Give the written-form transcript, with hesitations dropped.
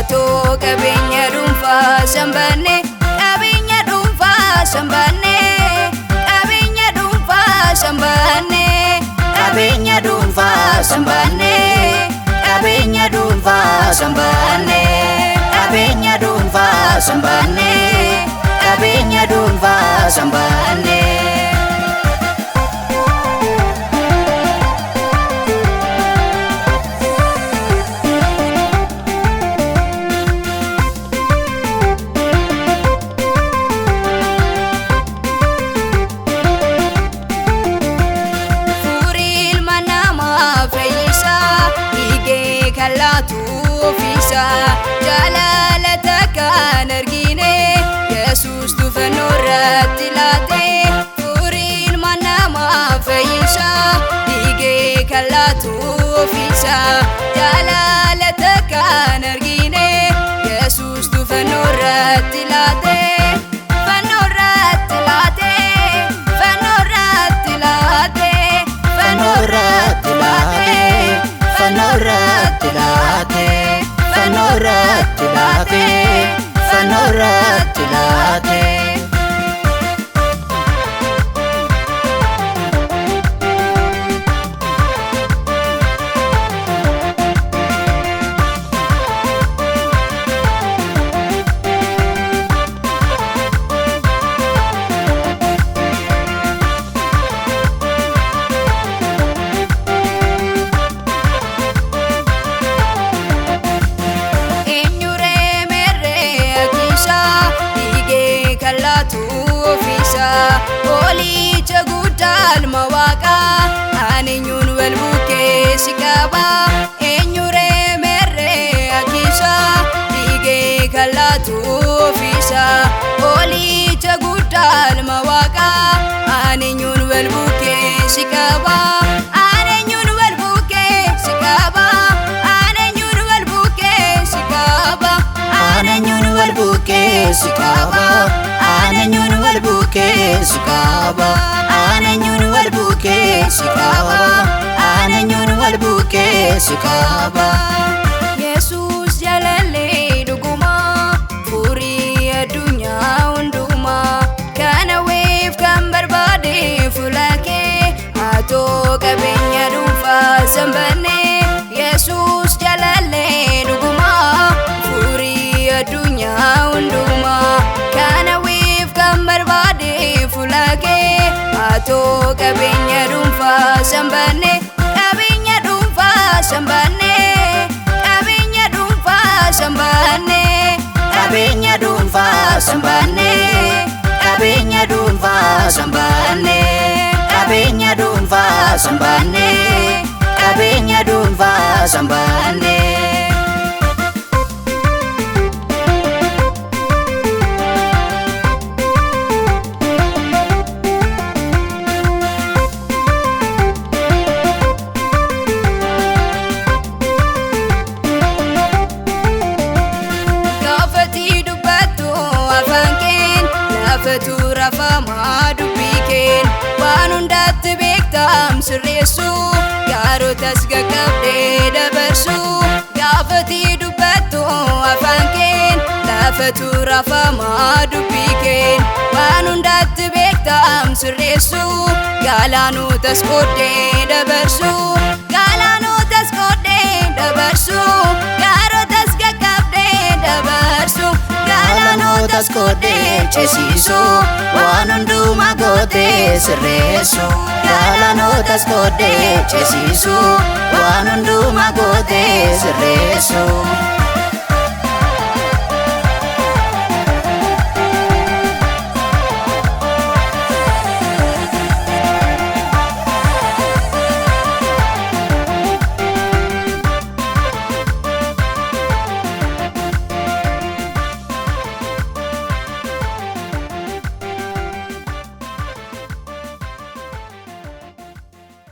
ato qabeenya dhuunfaa sanbanne qabeenya dhuunfaa sanbanne qabeenya dhuunfaa sanbanne qabeenya dhuunfaa sanbanne qabeenya dhuunfaa sanbanne qabeenya dhuunfaa sanbanne qabeenya dhuunfaa sanbanne kallatu ofisa jalalata kan argine Yesus tu fanurratti laate furin manama fayyisa dige kallatu ofisa jalalata kan argine Yesus tu fanurratti laate fanurratti laate fanurratti laate fanurratti laate fanurratti laate fanurratti laate fanurratti laate Oli chagutal mawaka anenyun walbuke sikaba enyure merre akisa dige kallatu ofisa Oli chagutal mawaka anenyun walbuke sikaba anenyun walbuke sikaba anenyun walbuke sikaba anenyun walbuke sikaba anenyun walbuke sikaba anenyun walbuke sikaba anenyun walbuke sikaba Yesus jalalle duguma furi adunya unduma kana weef kan barbade fulake ato qabeenya dhuunfaa sanbanne Yesus jalalle duguma furi adunya unduma kana barbade fulake ato qabeenya dhuunfaa sanbanne qabeenya dhuunfaa sanbanne qabeenya dhuunfaa sanbanne qabeenya dhuunfaa sanbanne qabeenya dhuunfaa sanbanne qabeenya dhuunfaa sanbanne qabeenya dhuunfaa sanbanne Fatura fama dubiken wanundat bektam sirresu garotas gagabde dabarsu gafati dubatto afanken la fatura fama dubiken wanundat bektam sirresu galanu tasqode dabarsu galanu tasqode dabarsu garotas gagabde dabarsu galanu tasqode chesiso wanunduma gote sirreso galanu tasqode chesiso wanunduma gote sirreso